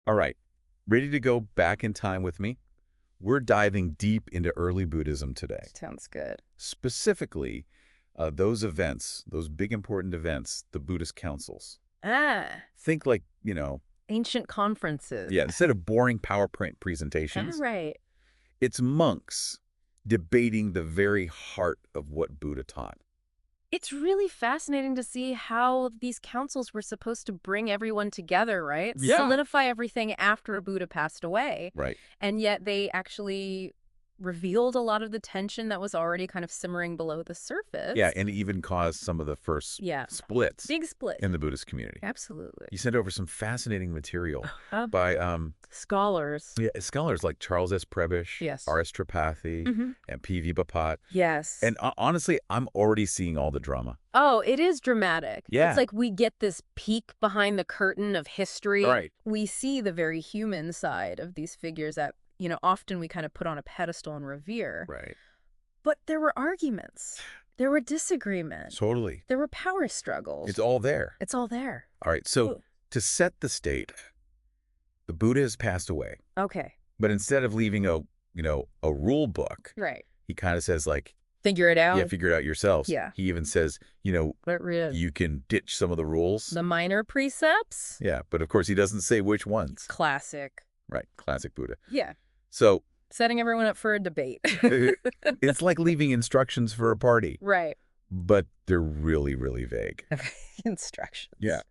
All right. Ready to go back in time with me? We're diving deep into early Buddhism today. Sounds good. Specifically, those events, those big important events, the Buddhist councils. Ah, Think like, ancient conferences. yeah, instead of boring PowerPoint All presentations, right. it's monks debating the very heart of what Buddha taught. It's really fascinating to see how these councils were supposed to bring everyone together, right? Yeah. Solidify everything after Buddha passed away. Right. And yet they actually revealed a lot of the tension that was already kind of simmering below the surface. Yeah, and it even caused some of the first splits Big split. in the Buddhist community. Absolutely. You sent over some fascinating material Uh, by Scholars. scholars like Charles S. Prebish, Yes. R.S. Tripathi, and P.V. Bapat. Yes. And honestly, I'm already seeing all the drama. Oh, it is dramatic. Yeah. It's like we get this peek behind the curtain of history. Right. We see the very human side of these figures that, often we kind of put on a pedestal and revere. Right. But there were arguments. There were disagreements. Totally. There were power struggles. It's all there. It's all there. All right. So Ooh. to set the state, the Buddha has passed away. Okay. But instead of leaving a rule book, Right. he kind of says like, Figure it out. yeah, figure it out yourselves. Yeah. He even says, But really, you can ditch some of the rules. the minor precepts? Yeah. But of course, he doesn't say which ones. Classic. Right. Classic Buddha. Yeah. So Setting everyone up for a debate. it's like leaving instructions for a party, Right. but they're really, really vague. Instructions. Yeah.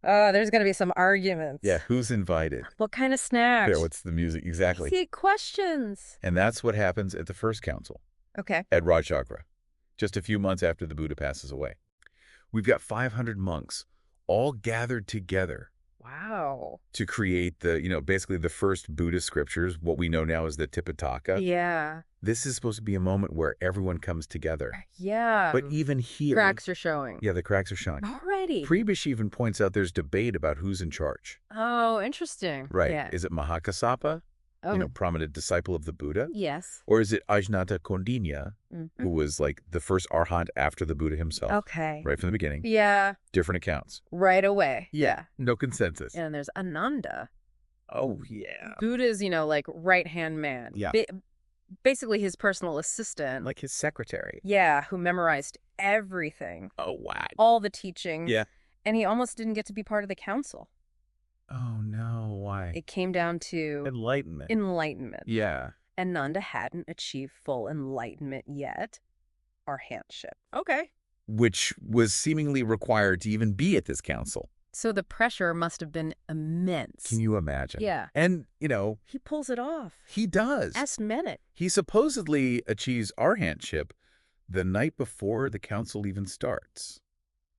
There's going to be some arguments. Yeah. Who's invited? What kind of snacks? Yeah, what's the music? Exactly. See, questions. And that's what happens at the first council Okay. at Rajchakra, just a few months after the Buddha passes away. We've got 500 monks all gathered together Wow. to create basically the first Buddhist scriptures, what we know now as the Tipitaka. Yeah. This is supposed to be a moment where everyone comes together. Yeah. But even here... Cracks are showing. Yeah, the cracks are showing. Already. Prebish even points out there's debate about who's in charge. Oh, interesting. Right. Yeah. Is it Mahakassapa, Oh, prominent disciple of the Buddha? yes. Or is it Ajnata Kondinya, Mhm. who was like the first arhat after the Buddha himself? Okay. Right from the beginning. Yeah. Different accounts. Right away. Yeah. No consensus. And there's Ananda. Oh, yeah. Buddha's, like right-hand man. Yeah. Basically his personal assistant. Like his secretary. Yeah, who memorized everything. Oh, wow. All the teaching. Yeah. And he almost didn't get to be part of the council. Oh, no. Why? It came down to Enlightenment. enlightenment. Yeah. And Nanda hadn't achieved full enlightenment yet. Arhantship. Okay. Which was seemingly required to even be at this council. So the pressure must have been immense. Can you imagine? Yeah. And, He pulls it off. he does. Ask Menet. He supposedly achieves arhantship the night before the council even starts.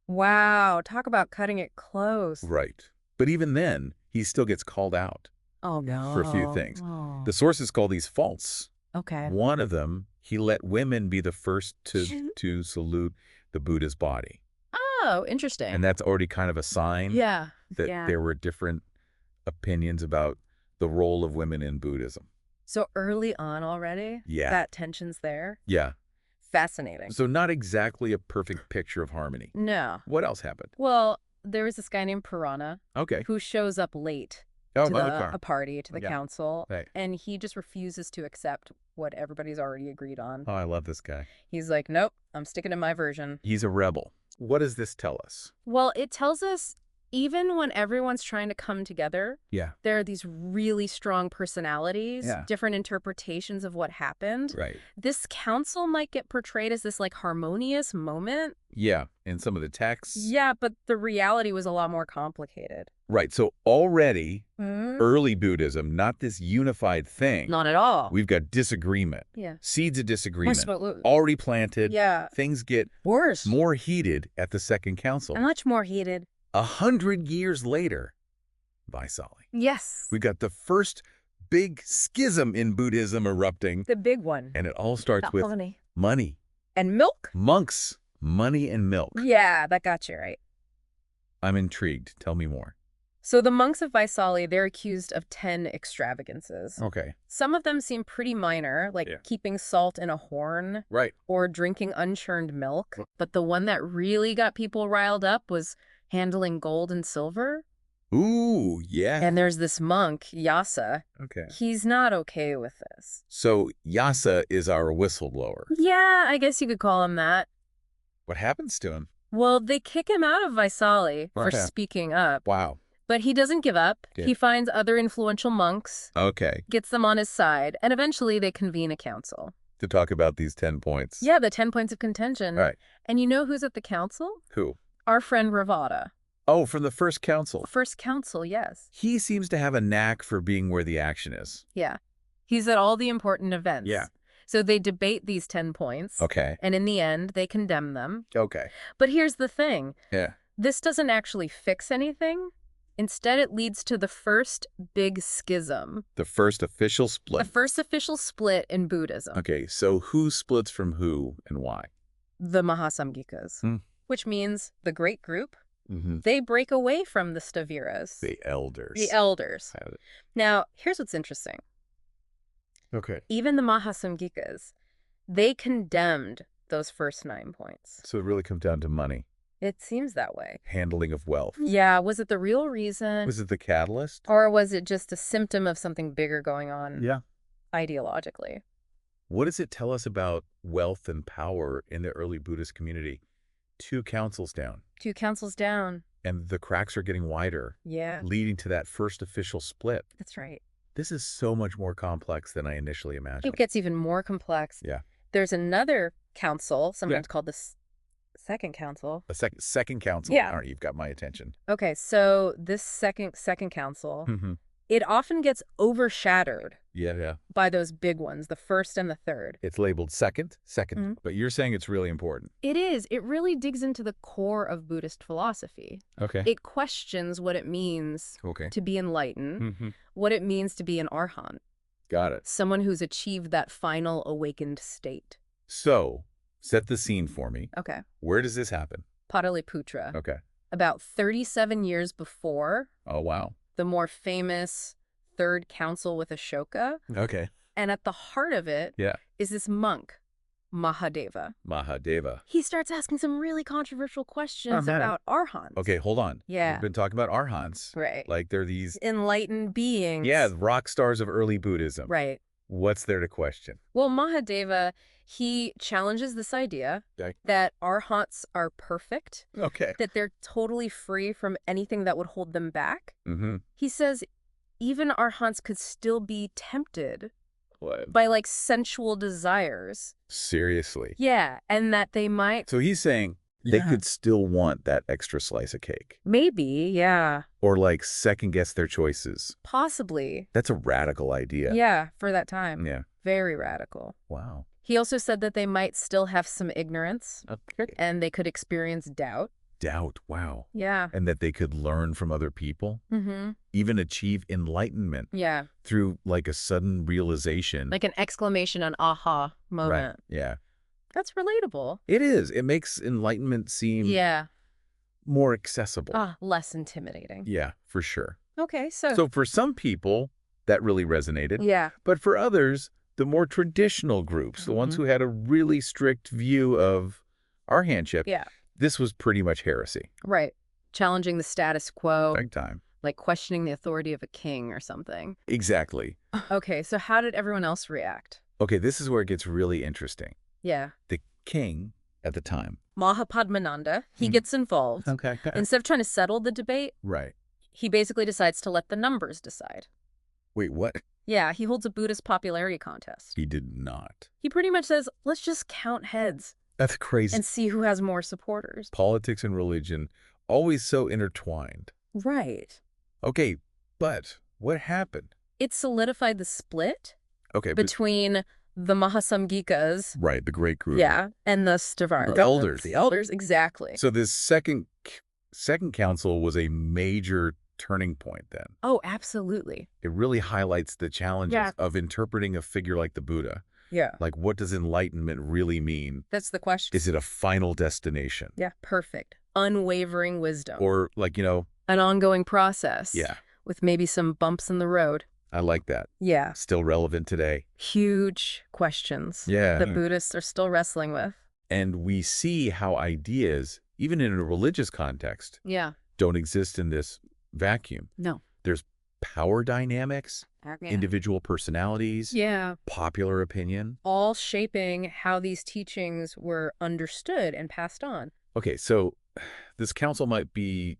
Wow. Talk about cutting it close. Right. But even then, he still gets called out Oh, no. for a few things. Oh. The sources call these faults. Okay. One of them, he let women be the first to salute the Buddha's body. Oh, interesting. And that's already kind of a sign yeah. that Yeah. there were different opinions about the role of women in Buddhism. So early on already? Yeah. That tension's there? Yeah. Fascinating. So not exactly a perfect picture of harmony. No. What else happened? Well, there was this guy named Purana Okay. who shows up late Oh, to by the car. a party, to the Yeah. council, Right. and he just refuses to accept what everybody's already agreed on. Oh, I love this guy. He's like, nope, I'm sticking to my version. He's a rebel. What does this tell us? Well, it tells us even when everyone's trying to come together, Yeah. there are these really strong personalities, Yeah. different interpretations of what happened. Right. This council might get portrayed as this like harmonious moment. Yeah. In some of the texts. Yeah, but the reality was a lot more complicated. Right. So already Mm-hmm. early Buddhism, not this unified thing. Not at all. We've got disagreement. Yeah. Seeds of disagreement. More Already planted. yeah. Things get Worse. more heated at the second council. Much more heated. 100 years later, Vaisali. Yes. We got the first big schism in Buddhism erupting. The big one. And it all starts with money. And milk? Monks, money, and milk. Yeah, that got you right. I'm intrigued. Tell me more. So the monks of Vaisali, they're accused of 10 extravagances. Okay. Some of them seem pretty minor, like Yeah. keeping salt in a horn Right. or drinking unchurned milk. But the one that really got people riled up was handling gold and silver. Ooh, yeah. And there's this monk, Yasa. Okay. He's not okay with this. So Yasa is our whistleblower. Yeah, I guess you could call him that. What happens to him? Well, they kick him out of Vaisali for Yeah. speaking up. Wow. But he doesn't give up. Yeah. He finds other influential monks, Okay. gets them on his side, and eventually they convene a council. To talk about these 10 points. Yeah, the 10 points of contention. All right. And you know who's at the council? Who? Our friend Ravada. Oh, from the first council. First council, yes. He seems to have a knack for being where the action is. Yeah. He's at all the important events. Yeah. So they debate these 10 points. Okay. And in the end, they condemn them. Okay. But here's the thing. Yeah. This doesn't actually fix anything. Instead, it leads to the first big schism. The first official split. The first official split in Buddhism. Okay, so who splits from who and why? The Mahasamgikas. Which means the great group. They break away from the Staviras. The elders. The elders. Now, here's what's interesting. Okay. Even the Mahasamgikas, they condemned those first 9 points. So it really comes down to money. It seems that way. Handling of wealth. Yeah, was it the real reason? Was it the catalyst? Or was it just a symptom of something bigger going on ideologically? What does it tell us about wealth and power in the early Buddhist community? 2 councils down. 2 councils down. And the cracks are getting wider. Yeah. Leading to that first official split. That's right. This is so much more complex than I initially imagined. It gets even more complex. Yeah. There's another council, sometimes called the second council. A second council. Yeah. All right, you've got my attention. Okay, so this second council, it often gets overshadowed Yeah. by those big ones, the first and the third. It's labeled second, but you're saying it's really important. It is. It really digs into the core of Buddhist philosophy. Okay. It questions what it means to be enlightened, what it means to be an arhat, Got it. someone who's achieved that final awakened state. So, set the scene for me. Okay. Where does this happen? Pataliputra. Okay. About 37 years before Oh, wow. the more famous Third Council with Ashoka. Okay. And at the heart of it is this monk, Mahadeva. Mahadeva. He starts asking some really controversial questions about arhats. Okay, hold on. Yeah. We've been talking about arhats. Right. Like they're these... enlightened beings. Yeah, rock stars of early Buddhism. Right. What's there to question? Well, Mahadeva, he challenges this idea that arhats are perfect, that they're totally free from anything that would hold them back. He says even arhats could still be tempted by like sensual desires. Seriously? Yeah, and that they might... So he's saying they could still want that extra slice of cake. Maybe, yeah. Or like second guess their choices. Possibly. That's a radical idea. Yeah, for that time. Yeah. Very radical. Wow. He also said that they might still have some ignorance and they could experience doubt. Doubt, wow. Yeah. And that they could learn from other people. Even achieve enlightenment. Yeah. Through like a sudden realization. Like an exclamation, an aha moment. Right. Yeah. That's relatable. It is. It makes enlightenment seem more accessible. Less intimidating. Yeah, for sure. Okay, so... So for some people, that really resonated. Yeah. But for others, the more traditional groups, the ones who had a really strict view of arhatship, this was pretty much heresy. Right. Challenging the status quo. Big time. Like questioning the authority of a king or something. Exactly. Okay, so how did everyone else react? Okay, this is where it gets really interesting. Yeah. The king at the time, Mahapadmananda, he gets involved. Okay. Instead of trying to settle the debate, Right. he basically decides to let the numbers decide. Wait, what? Yeah, he holds a Buddhist popularity contest. He did not. He pretty much says, let's just count heads. That's crazy. And see who has more supporters. Politics and religion, always so intertwined. Right. Okay, but what happened? It solidified the split But, between the Mahasamgikas. right, the great group. Yeah, and the Stavaras. The elders. The elders, exactly. So this second council was a major turning point then. Oh, absolutely. It really highlights the challenges of interpreting a figure like the Buddha. Yeah. Like, what does enlightenment really mean? That's the question. Is it a final destination? Yeah, perfect. Unwavering wisdom. Or like, an ongoing process. Yeah. With maybe some bumps in the road. I like that. Yeah. Still relevant today. Huge questions. Yeah. That Buddhists are still wrestling with. And we see how ideas, even in a religious context, don't exist in this vacuum. No. There's power dynamics, individual personalities, popular opinion. All shaping how these teachings were understood and passed on. Okay, so this council might be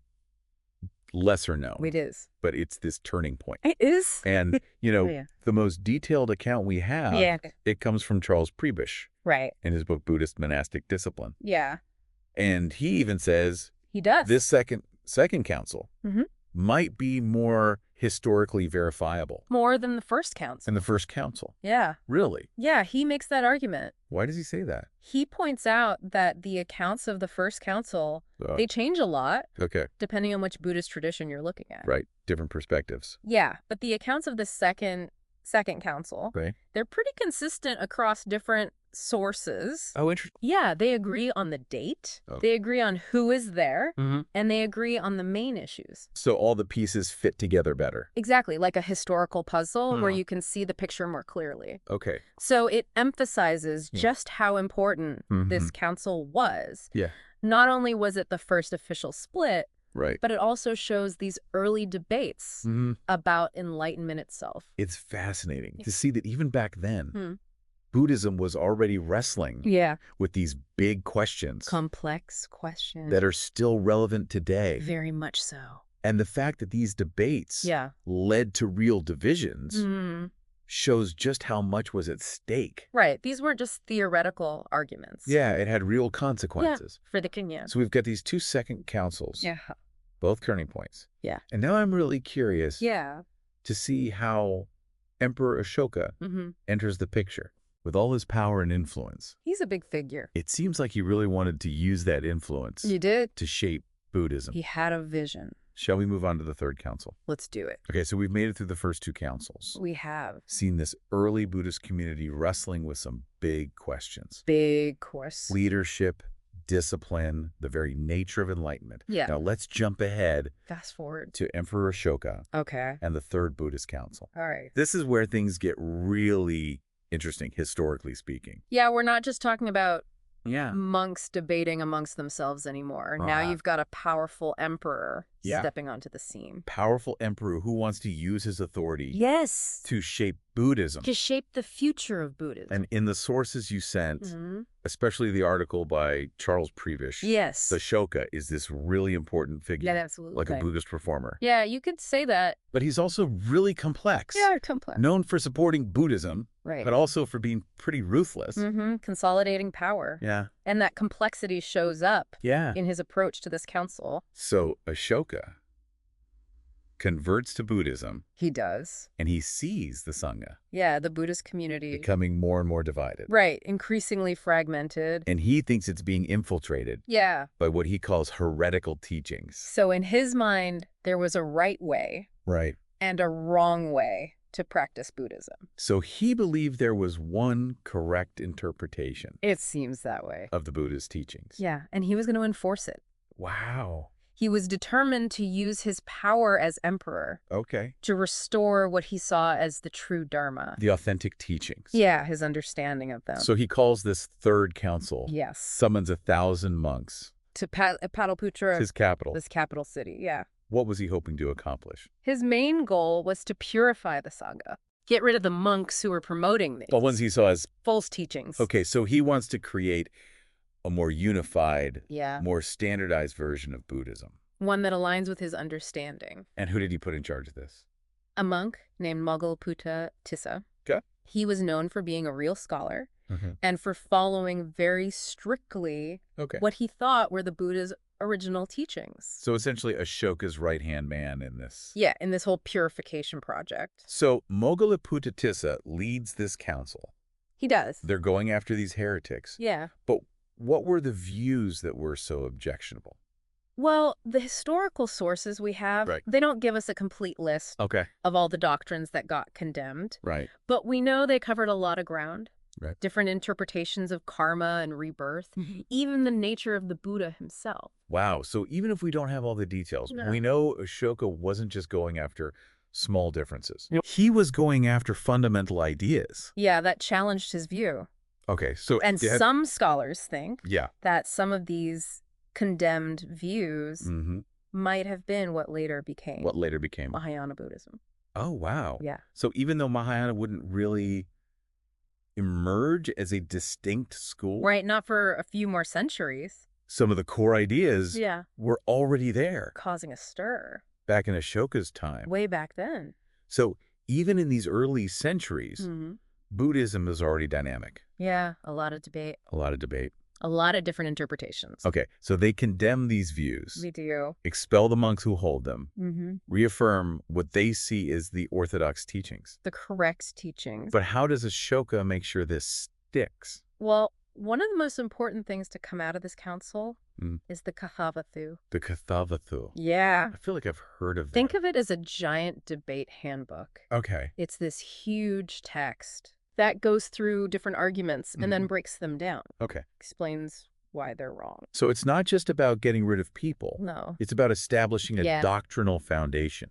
lesser known. It is. But it's this turning point. It is. And, the most detailed account we have, it comes from Charles Prebish. Right. In his book, Buddhist Monastic Discipline. Yeah. And he even says he does. This second council might be more historically verifiable. More than the first council. Than the first council. Yeah. Really? Yeah, he makes that argument. Why does he say that? He points out that the accounts of the first council, they change a lot. Okay. Depending on which Buddhist tradition you're looking at. Right. Different perspectives. Yeah, but the accounts of the second council, they're pretty consistent across different sources. Oh, interesting. Yeah, they agree on the date, they agree on who is there, and they agree on the main issues. So all the pieces fit together better. Exactly, like a historical puzzle where you can see the picture more clearly. Okay. So it emphasizes just how important this council was. Yeah. Not only was it the first official split, right, but it also shows these early debates about enlightenment itself. It's fascinating to see that even back then, Buddhism was already wrestling with these big questions. Complex questions. That are still relevant today. Very much so. And the fact that these debates led to real divisions shows just how much was at stake. Right. These weren't just theoretical arguments. Yeah, it had real consequences. For the Kenyan. So we've got these two second councils. Yeah. Both turning points. Yeah. And now I'm really curious to see how Emperor Ashoka enters the picture. With all his power and influence. He's a big figure. It seems like he really wanted to use that influence. He did. To shape Buddhism. He had a vision. Shall we move on to the third council? Let's do it. Okay, so we've made it through the first two councils. We have. Seen this early Buddhist community wrestling with some big questions. Big questions. Leadership, discipline, the very nature of enlightenment. Yeah. Now let's jump ahead. Fast forward. To Emperor Ashoka. Okay. And the third Buddhist council. All right. This is where things get really interesting, historically speaking. Yeah, we're not just talking about monks debating amongst themselves anymore. Now you've got a powerful emperor stepping onto the scene. Powerful emperor who wants to use his authority to shape Buddhism. To shape the future of Buddhism. And in the sources you sent, especially the article by Charles Prebish, the Ashoka is this really important figure. Yeah, absolutely. Like a Buddhist reformer. Yeah, you could say that. But he's also really complex. Yeah, complex. Known for supporting Buddhism, but also for being pretty ruthless. Consolidating power. Yeah. And that complexity shows up in his approach to this council. So Ashoka converts to Buddhism. He does. And he sees the Sangha. Yeah, the Buddhist community. Becoming more and more divided. Right, increasingly fragmented. And he thinks it's being infiltrated. Yeah. By what he calls heretical teachings. So in his mind, there was a right way. Right. And a wrong way to practice Buddhism. So he believed there was one correct interpretation. It seems that way. Of the Buddhist teachings. Yeah, and he was going to enforce it. Wow. He was determined to use his power as emperor. To restore what he saw as the true Dharma. The authentic teachings. Yeah, his understanding of them. So he calls this third council. Yes. Summons 1,000 monks. To Pataliputra. His capital. This capital city, yeah. What was he hoping to accomplish? His main goal was to purify the Sangha. Get rid of the monks who were promoting these. The ones he saw as false teachings. Okay, so he wants to create a more unified, more standardized version of Buddhism. One that aligns with his understanding. And who did he put in charge of this? A monk named Moggalaputta Tissa. Okay. He was known for being a real scholar and for following very strictly what he thought were the Buddha's original teachings. So essentially Ashoka's right-hand man in this. Yeah, in this whole purification project. So Moggalaputta Tissa leads this council. He does. They're going after these heretics. Yeah. But what were the views that were so objectionable? Well, the historical sources we have, they don't give us a complete list of all the doctrines that got condemned. Right. But we know they covered a lot of ground. Right. Different interpretations of karma and rebirth, even the nature of the Buddha himself. Wow. So even if we don't have all the details, we know Ashoka wasn't just going after small differences. He was going after fundamental ideas. Yeah, that challenged his view. Okay. So and some scholars think that some of these condemned views might have been what later became Mahayana Buddhism. Oh, wow. Yeah. So even though Mahayana wouldn't really emerge as a distinct school. Right, not for a few more centuries. Some of the core ideas were already there. Causing a stir. Back in Ashoka's time. Way back then. So even in these early centuries, Buddhism is already dynamic. Yeah, a lot of debate. A lot of debate. A lot of different interpretations. Okay, so they condemn these views. We do. Expel the monks who hold them. Reaffirm what they see as the orthodox teachings. The correct teachings. But how does Ashoka make sure this sticks? Well, one of the most important things to come out of this council is the Kahavathu. The Kahavathu. Yeah. I feel like I've heard of that. Think of it as a giant debate handbook. Okay. It's this huge text that goes through different arguments and then breaks them down. Okay. Explains why they're wrong. So it's not just about getting rid of people. No. It's about establishing a doctrinal foundation.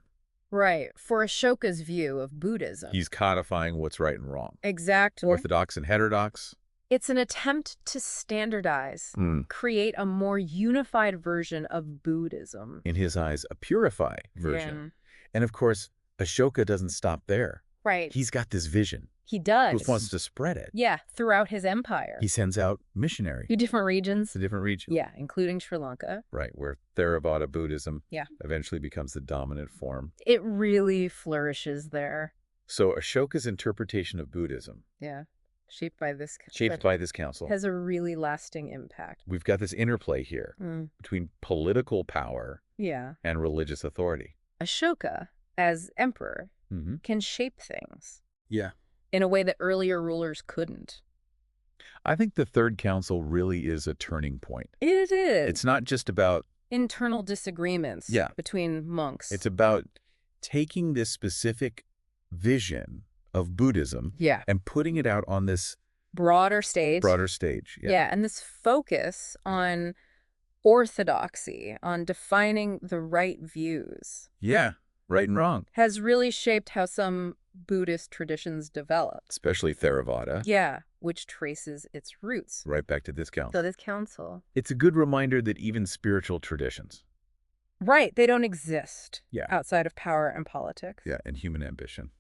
Right. For Ashoka's view of Buddhism. He's codifying what's right and wrong. Exactly. Orthodox and heterodox. It's an attempt to standardize, create a more unified version of Buddhism. In his eyes, a purified version. And of course, Ashoka doesn't stop there. Right. He's got this vision. He does. He wants to spread it. Yeah, throughout his empire. He sends out missionaries. To different regions. To different regions. Yeah, including Sri Lanka. Right, where Theravada Buddhism eventually becomes the dominant form. It really flourishes there. So Ashoka's interpretation of Buddhism. Yeah. Shaped by this council. Has a really lasting impact. We've got this interplay here between political power and religious authority. Ashoka, as emperor, can shape things. Yeah. In a way that earlier rulers couldn't. I think the Third Council really is a turning point. It is. It's not just about internal disagreements between monks. It's about taking this specific vision of Buddhism and putting it out on this broader stage. Yeah, and this focus on orthodoxy, on defining the right views. Yeah, right and wrong. Has really shaped how some Buddhist traditions developed. Especially Theravada. Yeah, which traces its roots. Right back to this council. So this council. It's a good reminder that even spiritual traditions. Right, they don't exist outside of power and politics. Yeah, and human ambition.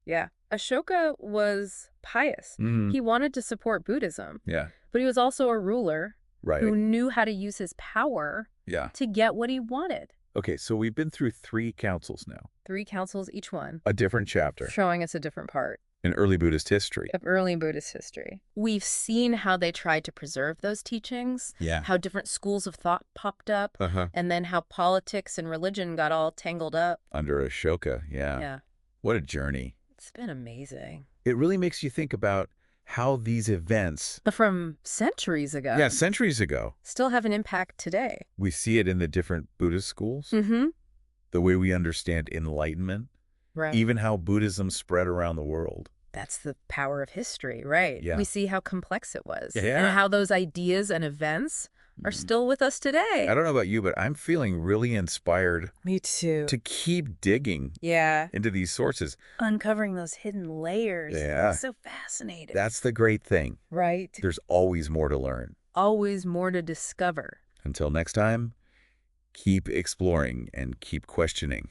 Yeah. Ashoka was pious. He wanted to support Buddhism. Yeah. But he was also a ruler who knew how to use his power to get what he wanted. Okay, so we've been through 3 councils now. 3 councils, each one. A different chapter. Showing us a different part. In early Buddhist history. Of early Buddhist history. We've seen how they tried to preserve those teachings. Yeah. How different schools of thought popped up. And then how politics and religion got all tangled up. Under Ashoka, yeah. What a journey. It's been amazing. It really makes you think about how these events... From centuries ago. Yeah, centuries ago. Still have an impact today. We see it in the different Buddhist schools. The way we understand enlightenment. Right. Even how Buddhism spread around the world. That's the power of history, right? Yeah. We see how complex it was. Yeah. And how those ideas and events are still with us today. I don't know about you, but I'm feeling really inspired. Me too. To keep digging into these sources. Uncovering those hidden layers. Yeah. It's so fascinating. That's the great thing. Right. There's always more to learn. Always more to discover. Until next time, keep exploring and keep questioning.